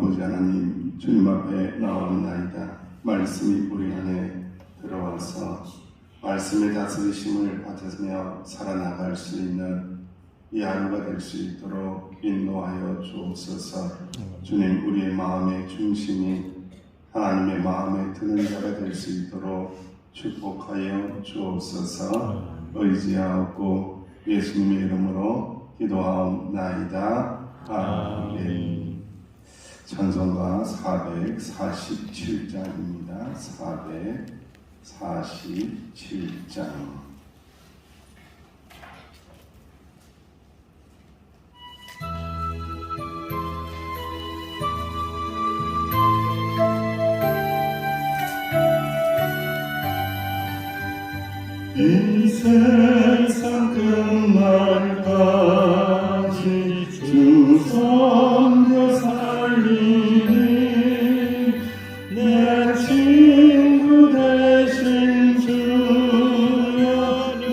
아버지 하나님, 주님 앞에 나왔나이다. 말씀이 우리 안에 들어와서 말씀의 다스리심을 받으며 살아나갈 수 있는 이 하루가 될 수 있도록 인도하여 주옵소서. 주님, 우리의 마음의 중심이 하나님의 마음에 드는 자가 될 수 있도록 축복하여 주옵소서. 의지하고 예수님의 이름으로 기도하옵나이다. 아멘. 찬송가 447장입니다. 447장. 이 세상 끝날까지 주 섬겨 살리니 내 친구 되신 주여 늘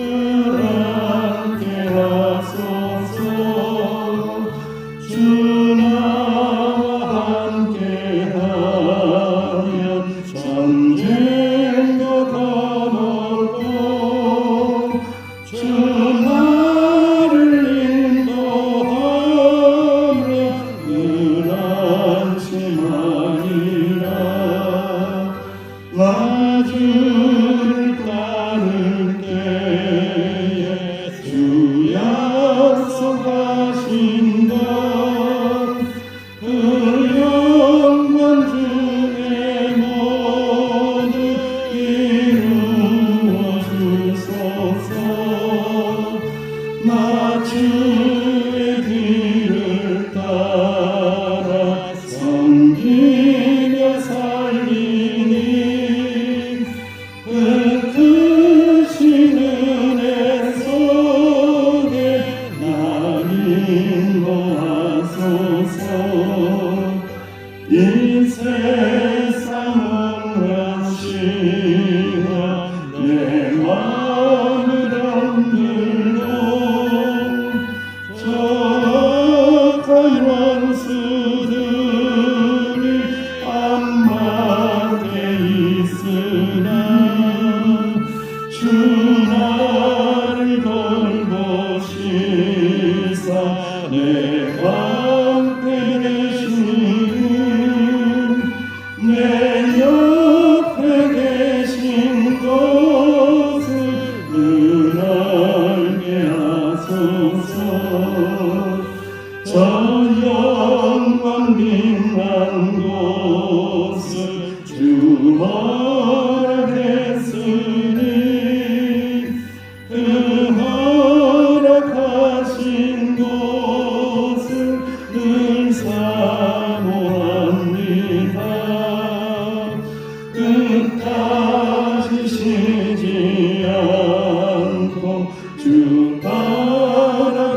함께 하소서. 주 나와 함께 하면 전쟁도 거머고 주 나를 인도하면 늘 안심하리라. 나 주를 따를 때에 주 약속하신 것 그 영광 중에 모두 이루어 주소서. 나 주의 길을 따라 섬기며 살리니 그 크신 은혜 속에 날 인도하소서. 이 세상 온갖 시간 내 마음을 흔들고 적한 원수들이 앞막에 있으나 주 나를 돌보시사 내 방패 되시고 내 옆에 계신 곳을 늘 알게 하소서. 저 영광 빛난 곳을 주 허락했으니 그 허락하신 곳을 늘 사모합니다. 끝까지 쉬지 않고 주 따라가리니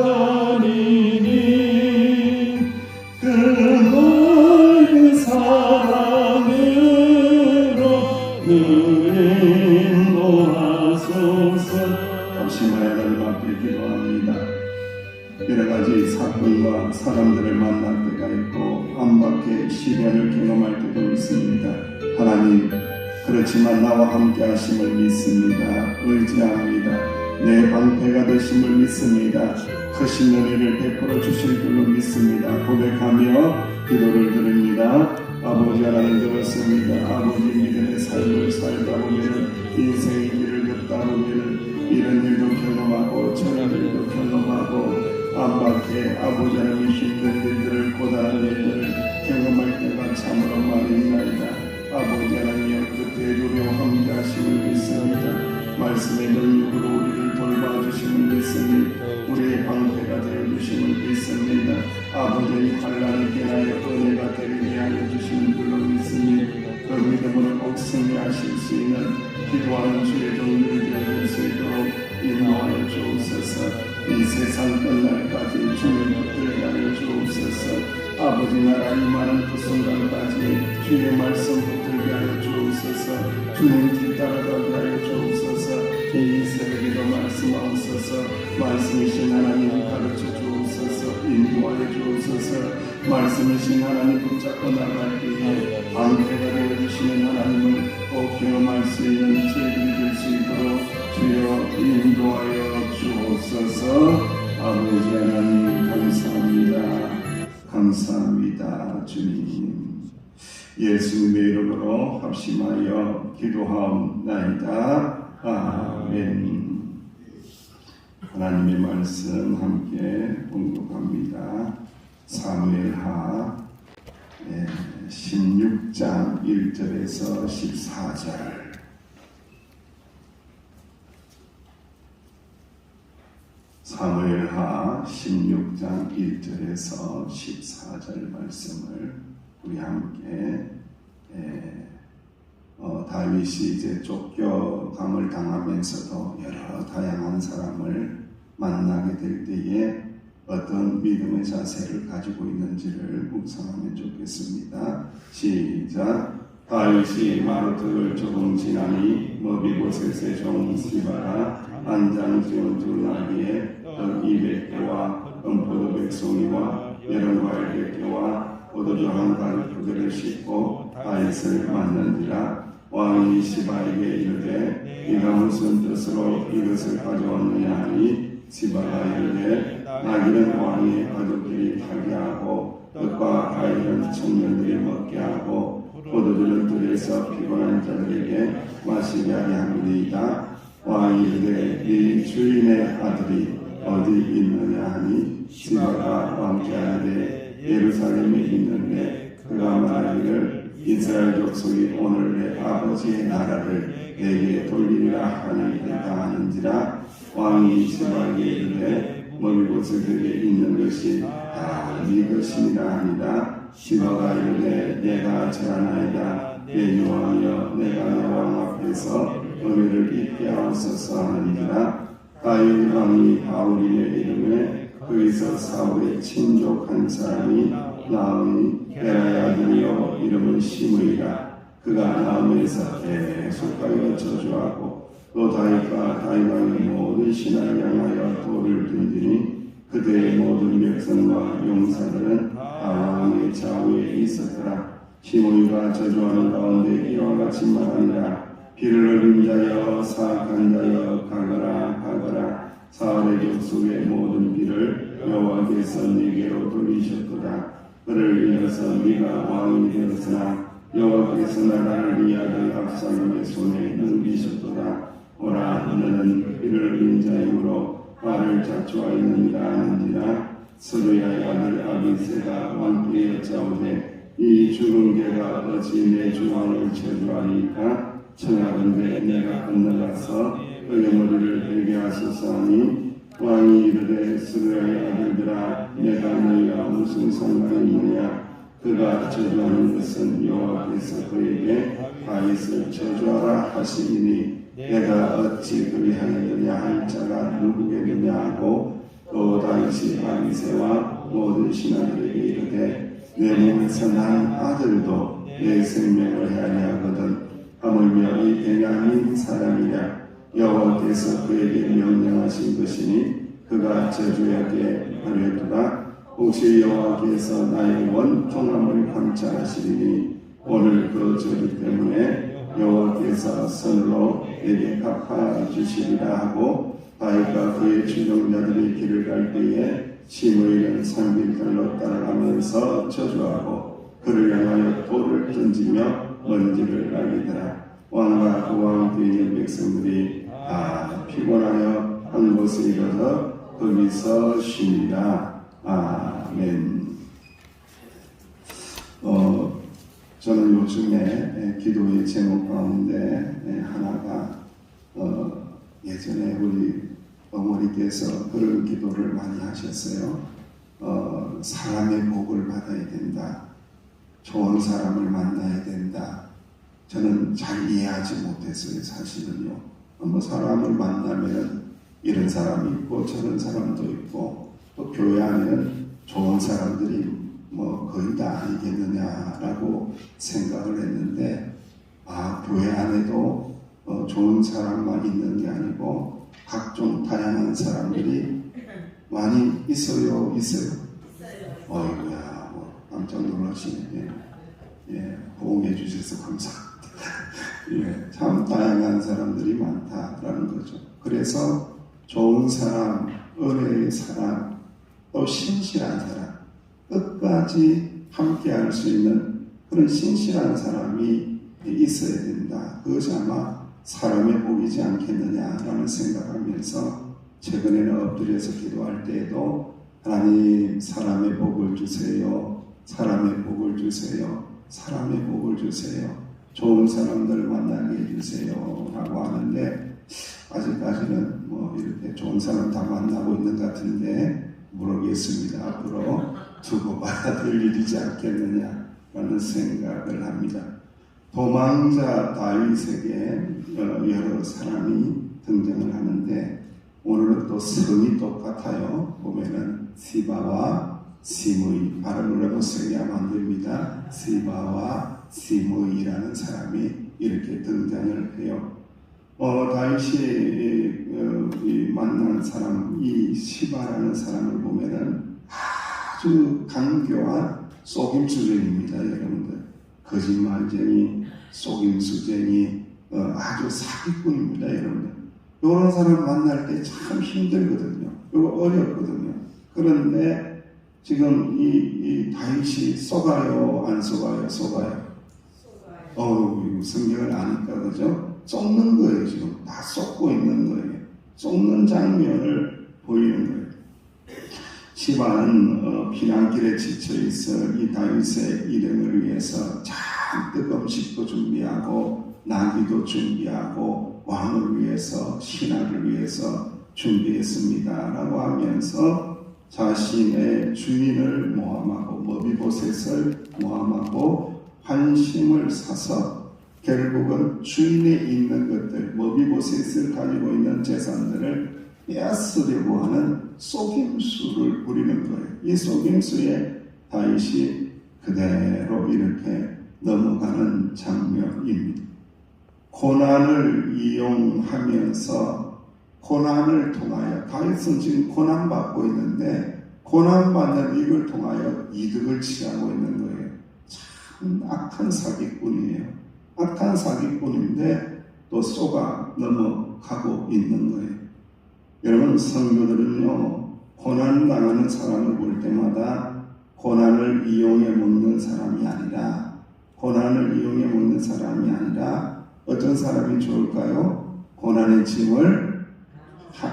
그 넓은 사랑으로 늘 인도하소서. 합심하여 하나님 앞에 기도합니다. 여러 가지 사건과 사람들을 만날 때가 있고 암밖에 시련을 경험할 때도 있습니다. 하나님, 그렇지만 나와 함께 하심을 믿습니다. 의지합니다. 내 방패가 되심을 믿습니다. 크신 은혜를 베풀어 주실 줄로 믿습니다. 고백하며 기도를 드립니다. 아버지 하나님, 그렇습니다. 아버지 믿음의 삶을 살다 보면 인생의 길을 걷다 보면 이런 일도 경험하고 저런 일도 경험하고 암밖에 아버지 하나님 힘든 일들을 고단한 일들을 경험할 때가 참으로 많이 있나이다. 아버지 하나님여, 그 대조로 함께 하심을 믿습니다. 말씀의 능력으로 우리를 돌봐주심을 믿습니다. 우리의 방패가 되어주심을 믿습니다. 아버지의 환란을 깨하여 은혜가 되게 하여 주시는 줄로 믿습니다. 그 믿음으로 꼭 승리하실 수 있는 기도하는 주의 종들이 되어줄 수 있도록 인도하여 주옵소서. 이 세상 끝날까지 주의 붙들게 하여 주옵소서. 아버지 나라 임하는 그 순간까지 주의 말씀 붙들게 하여 주옵소서. 주님 뒤따라가게 하여 주옵소서. 이 새벽에도 말씀하옵소서. 말씀이신 하나님 가르쳐 주옵소서. 인도하여 주옵소서. 말씀이신 하나님 붙잡고 나갈 예수님의 이름으로 합심하여 기도하옵나이다. 아멘. 하나님의 말씀 함께 공독합니다. 사무엘하 16장 1절에서 14절. 사무엘하 16장 1절에서 14절 말씀을 우리 함께 다윗이 이제 쫓겨감을 당하면서도 여러 다양한 사람을 만나게 될 때에 어떤 믿음의 자세를 가지고 있는지를 묵상하면 좋겠습니다. 시작. 다윗이 마루트를 조금 지나니 머비보셋의 종 시바가 안장 지은 두 나귀에 떡 200개와 은포도 100송이와 여러 과일 100개와 포도주 한 가죽들을 싣고 다윗을 만난지라. 왕이 시바에게 이르되 네가 무슨 뜻으로 이것을 가져왔느냐 하니 시바가 이르되 나귀는 왕의 가족들이 타게 하고 떡과 과일은 청년들이 먹게 하고 포도주는 들에서 피곤한 자들에게 마시게 하게 함이니이다. 왕이 이르되 네 주인의 아들이 어디 있느냐 하니 시바가 왕께 하되 예루살렘에 있는데 그가 말하기를 이스라엘 족속이 오늘 내 아버지의 나라를 내게 돌리리라 하니이다 하는지라. 왕이 시바에게 이르되 머비보셋에게 있는 것이 다 네 것이니라 하니라. 시바가 이르되 내가 절하나이다. 내 여호와여 내가 내 왕 앞에서 은혜를 입게 하옵소서 하는지라. 다윗 왕이 바울이의 이름에 거기서 사울의 친족 한 사람이 나음이 베라의 아들이요 이름은 시므이라. 그가 나음에서 계속하여 저주하고 또 다윗과 다윗 왕의 모든 신하를 향하여 돌을 던지니 그들의 모든 백성과 용사들은 다 왕의 좌우에 있었더라. 시므이가 저주하는 가운데 이와 같이 말하니라. 비를 흘린 자여 사악한 자여 가거라. 사울의 족속의 모든 비를 여호와께서 네게로 돌리셨도다. 그를 이어서 네가 왕이 되었으나 여호와께서 나라를 네 아들 압살롬의 손에 넘기셨도다. 오라 너는 비를 흘린 자이므로 말을 자초하였느니라 하는지라. 스루야의 아들 아비새가 왕께 여짜오되 이 죽은 개가 어찌 내 주왕을 저주하니까 청하건대 내가 건너가서 그의 머리를 베게 하소서 하니. 왕이 이르되 스루야의 아들들아 내가 너희가 무슨 상관이 있느냐. 그가 저주하는 것은 여호와께서 그에게 다윗을 저주하라 하시니 내가 어찌 그리하였느냐 할 자가 누구겠느냐 하고 또 다윗이 아비새와 모든 신하들에게 이르되 내 몸에서 난 아들도 내 생명을 해하려거든 하물며 이 베냐민 사람이랴. 여호와께서 그에게 명령하신 것이니 그가 저주하게 하려두라. 혹시 여호와께서 나의 원통함을 감찰하시리니 오늘 그 저주 때문에 여호와께서 선으로 내게 갚아주시리라 하고 다윗과 그의 주종자들이 길을 갈 때에 시므이는 산길들로 따라가면서 저주하고 그를 향하여 돌을 던지며 먼지를 날리더라. 왕과 그와 함께 있는 백성들이 다 피곤하여 한 곳에 이르러 거기서 쉬니라. 아멘. 저는 요즘에 기도의 제목 가운데 하나가 예전에 우리 어머니께서 그런 기도를 많이 하셨어요. 사람의 복을 받아야 된다. 좋은 사람을 만나야 된다. 저는 잘 이해하지 못했어요. 사실은요. 사람을 만나면 이런 사람이 있고 저런 사람도 있고 또 교회 안에는 좋은 사람들이 거의 다 아니겠느냐라고 생각을 했는데 교회 안에도 좋은 사람만 있는 게 아니고 각종 다양한 사람들이 많이 있어요. 어이구야 깜짝 놀라시네. 호응해 주셔서 감사합니다. 참 다양한 사람들이 많다라는 거죠. 그래서 좋은 사람, 은혜의 사람, 또 신실한 사람, 끝까지 함께 할 수 있는 그런 신실한 사람이 있어야 된다. 그것이 아마 사람의 복이지 않겠느냐라는 생각하면서 최근에는 엎드려서 기도할 때에도 하나님 사람의 복을 주세요. 사람의 복을 주세요. 사람의 복을 주세요. 좋은 사람들 만나게 해주세요. 라고 하는데 아직까지는 뭐 이렇게 좋은 사람 다 만나고 있는 것 같은데 모르겠습니다. 앞으로 두고 봐야 될 일이지 않겠느냐라는 생각을 합니다. 도망자 다윗에게 여러 사람이 등장을 하는데 오늘은 또 성이 똑같아요. 보면은 시바와 시므이, 발음을 너무 세게 하면 안 됩니다. 시바와 시므이라는 사람이 이렇게 등장을 해요. 다윗이 만난 사람, 이 시바라는 사람을 보면은 아주 강교한 속임수쟁입니다, 여러분들. 거짓말쟁이, 속임수쟁이, 아주 사기꾼입니다, 여러분들. 이런 사람 만날 때 참 힘들거든요. 이거 어렵거든요. 그런데 지금 이 다윗이 속아요, 안 속아요? 속아요. 성경을 아니까 그죠? 썩는 거예요. 지금 다 썩고 있는 거예요. 썩는 장면을 보이는 거예요. 시바는 피난길에 지쳐 있어 이 다윗의 일행을 위해서 잔뜩 음식도 준비하고 나귀도 준비하고 왕을 위해서 신하를 위해서 준비했습니다 라고 하면서 자신의 주인을 모함하고 머비보셋을 모함하고 환심을 사서 결국은 주인에 있는 것들, 머비보셋을 가지고 있는 재산들을 빼앗으려고 하는 속임수를 부리는 거예요. 이 속임수에 다윗이 그대로 이렇게 넘어가는 장면입니다. 고난을 이용하면서 고난을 통하여, 다윗은 지금 고난받고 있는데 고난받는 이걸 통하여 이득을 취하고 있는 거예요. 참 악한 사기꾼이에요. 악한 사기꾼인데 또 속아 넘어가고 있는 거예요. 여러분, 성도들은요, 고난당하는 사람을 볼 때마다 고난을 이용해 먹는 사람이 아니라 어떤 사람이 좋을까요? 고난의 짐을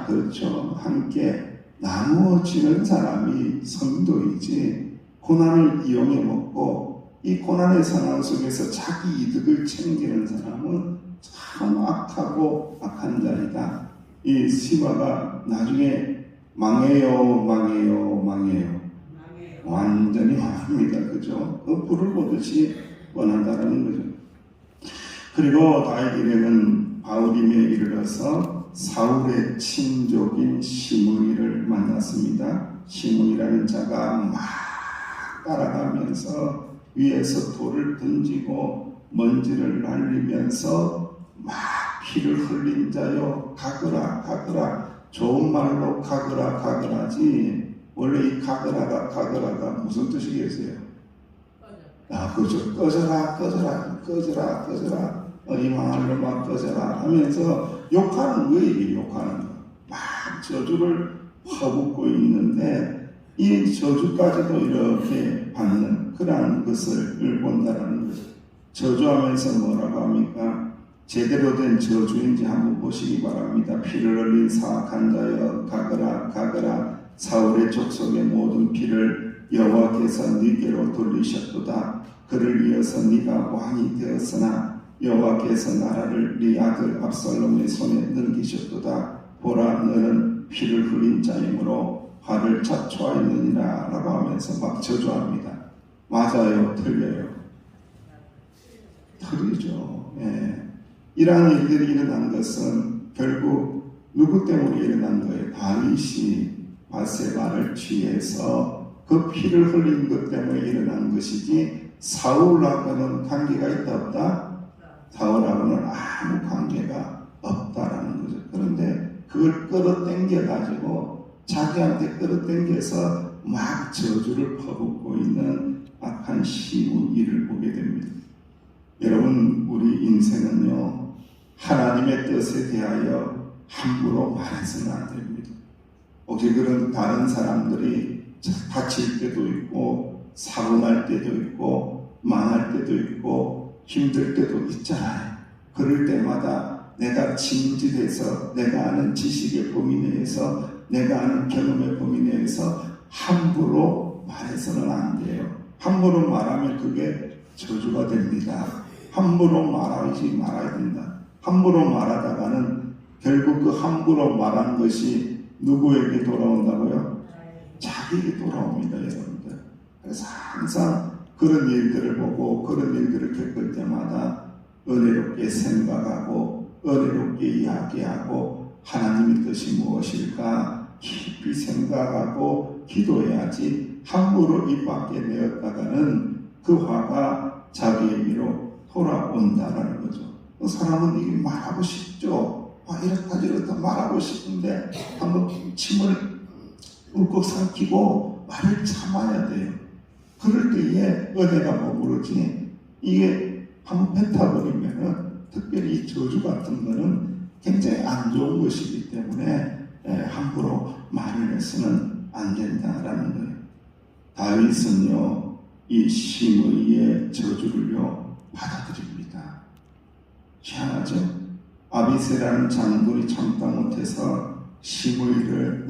그렇죠. 함께 나누어지는 사람이 성도이지, 고난을 이용해 먹고 이 고난의 상황 속에서 자기 이득을 챙기는 사람은 참 악하고 악한 자이다. 이 시바가 나중에 망해요. 완전히 망합니다. 그죠? 그 불을 보듯이 뻔하다라는 거죠. 그리고 다윗 일행은 바울임에 이르러서 사울의 친족인 시므이를 만났습니다. 시므이라는 자가 막 따라가면서 위에서 돌을 던지고 먼지를 날리면서 막 피를 흘린 자요, 가거라. 좋은 말로 가거라지. 원래 이 가거라가 무슨 뜻이겠어요? 그죠. 꺼져라. 이 말로 막 꺼져라 하면서 욕하는 거예요. 이게 욕하는 거. 막 저주를 퍼붓고 있는데 이 저주까지도 이렇게 받는 그러한 것을 본다라는 거죠. 저주하면서 뭐라고 합니까? 제대로 된 저주인지 한번 보시기 바랍니다. 피를 흘린 사악한 자여, 가거라. 사울의 족속의 모든 피를 여호와께서 네게로 돌리셨도다. 그를 위해서 네가 왕이 되었으나 여호와께서 나라를 네 아들 압살롬의 손에 넘기셨도다. 보라, 너는 피를 흘린 자이므로 화를 자초하였느니라 라고 하면서 막 저주합니다. 맞아요? 틀려요? 틀리죠. 이러한 일들이 일어난 것은 결국 누구 때문에 일어난 거예요? 다윗이 바세바를 취해서 그 피를 흘린 것 때문에 일어난 것이지 사울하고는 관계가 있다 없다? 사울하고는 아무 관계가 없다라는 거죠. 그런데 그걸 끌어당겨 가지고 자기한테 끌어당겨서 막 저주를 퍼붓고 있는 악한 시므이를 보게 됩니다. 여러분, 우리 인생은요, 하나님의 뜻에 대하여 함부로 말해서는 안 됩니다. 혹시 그런 다른 사람들이 다칠 때도 있고 사고 날 때도 있고 망할 때도 있고 힘들 때도 있잖아요. 그럴 때마다 내가 진지해서 내가 아는 지식의 범위 내에서 내가 아는 경험의 범위 내에서 함부로 말해서는 안 돼요. 함부로 말하면 그게 저주가 됩니다. 함부로 말하지 말아야 된다. 함부로 말하다가는 결국 그 함부로 말한 것이 누구에게 돌아온다고요? 자기에게 돌아옵니다, 여러분들. 그래서 항상 그런 일들을 보고 그런 일들을 겪을 때마다 은혜롭게 생각하고 은혜롭게 이야기하고 하나님의 뜻이 무엇일까 깊이 생각하고 기도해야지 함부로 입 밖에 내었다가는 그 화가 자기에게로 돌아온다라는 거죠. 사람은 이게 말하고 싶죠. 이렇다 저렇다 말하고 싶은데 한번 침을 울컥 삼키고 말을 참아야 돼요. 그럴 때에 은혜가 머무르지. 이게 한번 뱉어버리면은 특별히 이 저주 같은 거는 굉장히 안 좋은 것이기 때문에 함부로 말을 해서는 안 된다라는 거예요. 다윗은요 이 심의의 저주를요 받아들입니다. 희한하죠? 아비새라는 장군이 참다 못해서 심의를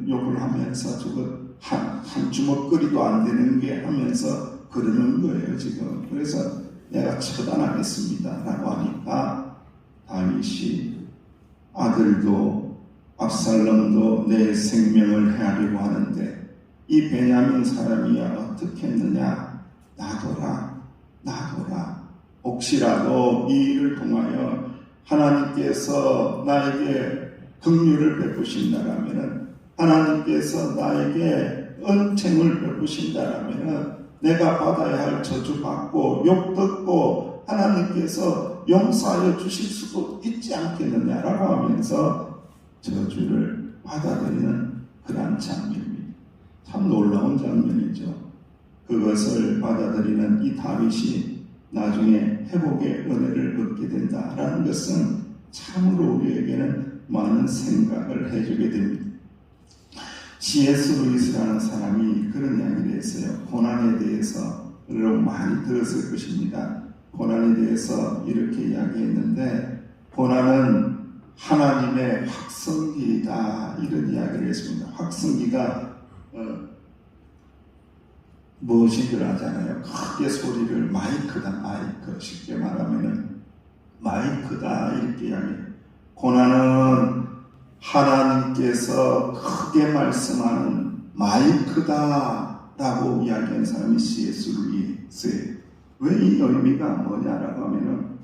욕을 하면서 저거 한 주먹 끓이도 안 되는 게 하면서 그러는 거예요 지금. 그래서 내가 처단하겠습니다 라고 하니까 다윗이 아들도 absalom도 내 생명을 헤아리고 하는데 이 베냐민 사람이야 어떻게 했느냐. 놔둬라 혹시라도 이 일을 통하여 하나님께서 나에게 긍휼을 베푸신다라면은 하나님께서 나에게 은총을 베푸신다라면은 내가 받아야 할 저주 받고 욕 듣고 하나님께서 용서하여 주실 수도 있지 않겠느냐라고 하면서 저주를 받아들이는 그러한 장면입니다. 참 놀라운 장면이죠. 그것을 받아들이는 이 다윗이 나중에 회복의 은혜를 얻게 된다라는 것은 참으로 우리에게는 많은 생각을 해주게 됩니다. C.S. 루이스라는 사람이 그런 이야기를 했어요. 고난에 대해서 여러분 많이 들었을 것입니다. 고난에 대해서 이렇게 이야기했는데 고난은 하나님의 확성기이다 이런 이야기를 했습니다. 확성기가 무엇이들 하잖아요. 크게 소리를 마이크다 마이크 쉽게 말하면은 마이크다 이렇게 이야기해요. 고난은 하나님께서 크게 말씀하는 마이크다 라고 이야기하는 사람이 C.S. 루이스예요. 왜 이 의미가 뭐냐라고 하면은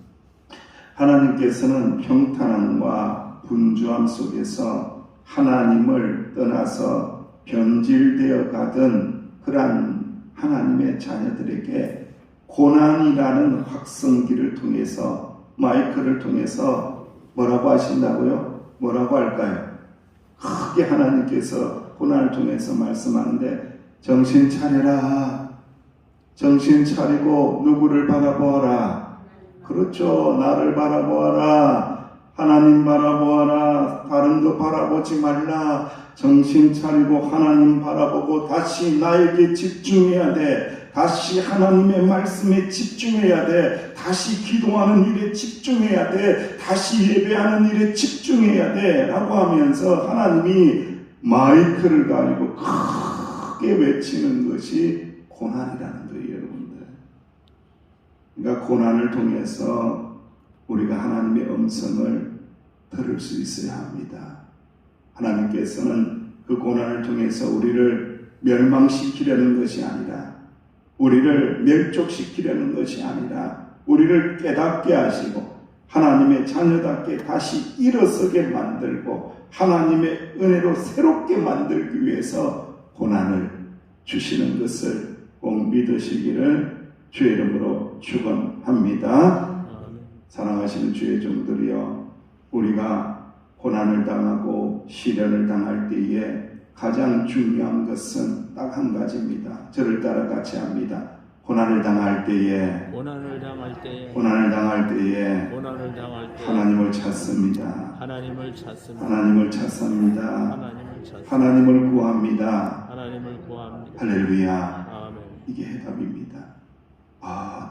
하나님께서는 평탄함과 분주함 속에서 하나님을 떠나서 변질되어 가던 그러한 하나님의 자녀들에게 고난이라는 확성기를 통해서 마이크를 통해서 뭐라고 하신다고요? 뭐라고 할까요? 크게 하나님께서 고난을 통해서 말씀하는데 정신 차려라. 정신 차리고 누구를 바라보아라. 그렇죠. 나를 바라보아라. 하나님 바라보아라. 다른 거 바라보지 말라. 정신 차리고 하나님 바라보고 다시 나에게 집중해야 돼. 다시 하나님의 말씀에 집중해야 돼. 다시 기도하는 일에 집중해야 돼. 다시 예배하는 일에 집중해야 돼. 라고 하면서 하나님이 마이크를 가지고 크게 외치는 것이 고난이라는 거예요, 여러분들. 그러니까 고난을 통해서 우리가 하나님의 음성을 들을 수 있어야 합니다. 하나님께서는 그 고난을 통해서 우리를 멸망시키려는 것이 아니라 우리를 멸족시키려는 것이 아니라 우리를 깨닫게 하시고 하나님의 자녀답게 다시 일어서게 만들고 하나님의 은혜로 새롭게 만들기 위해서 고난을 주시는 것을 꼭 믿으시기를 주의 이름으로 축원합니다. 사랑하시는 주의 종들이여, 우리가 고난을 당하고 시련을 당할 때에 가장 중요한 것은 딱 한 가지입니다. 저를 따라 같이 합니다. 고난을 당할 때에 하나님을 찾습니다. 하나님을 구합니다. 할렐루야. 이게 해답입니다.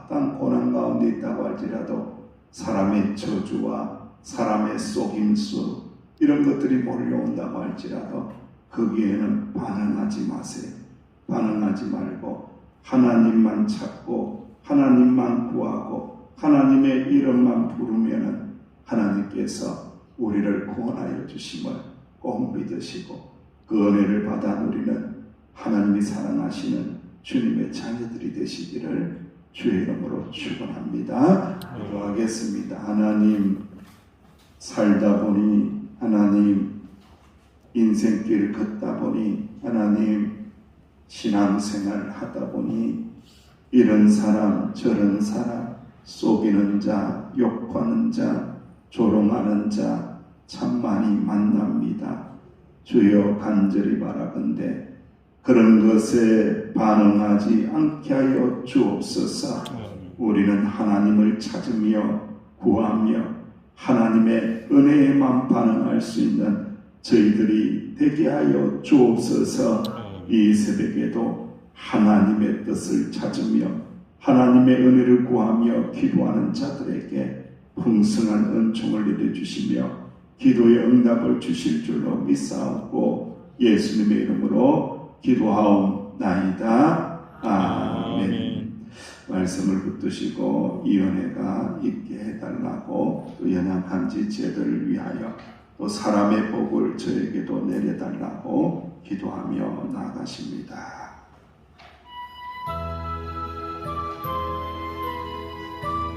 땅 고난 가운데 있다고 할지라도 사람의 저주와 사람의 속임수 이런 것들이 몰려온다고 할지라도 거기에는 반응하지 마세요. 반응하지 말고 하나님만 찾고 하나님만 구하고 하나님의 이름만 부르면은 하나님께서 우리를 구원하여 주심을 꼭 믿으시고 그 은혜를 받아 누리는 하나님이 사랑하시는 주님의 자녀들이 되시기를 주의 이름으로 축원합니다. 기도하겠습니다. 하나님, 살다 보니 하나님, 인생길 걷다 보니 하나님, 신앙생활 하다 보니 이런 사람 저런 사람 속이는 자, 욕하는 자, 조롱하는 자 참 많이 만납니다. 주여 간절히 바라건대 그런 것에 반응하지 않게 하여 주옵소서. 우리는 하나님을 찾으며 구하며 하나님의 은혜에만 반응할 수 있는 저희들이 되게 하여 주옵소서. 이 새벽에도 하나님의 뜻을 찾으며 하나님의 은혜를 구하며 기도하는 자들에게 풍성한 은총을 내려주시며 기도의 응답을 주실 줄로 믿사옵고 예수님의 이름으로 기도하옵나이다. 아멘. 말씀을 붙드시고 이 은혜가 있게 해달라고 또 연약한 지체들을 위하여 또 사람의 복을 저에게도 내려달라고 기도하며 나아가십니다.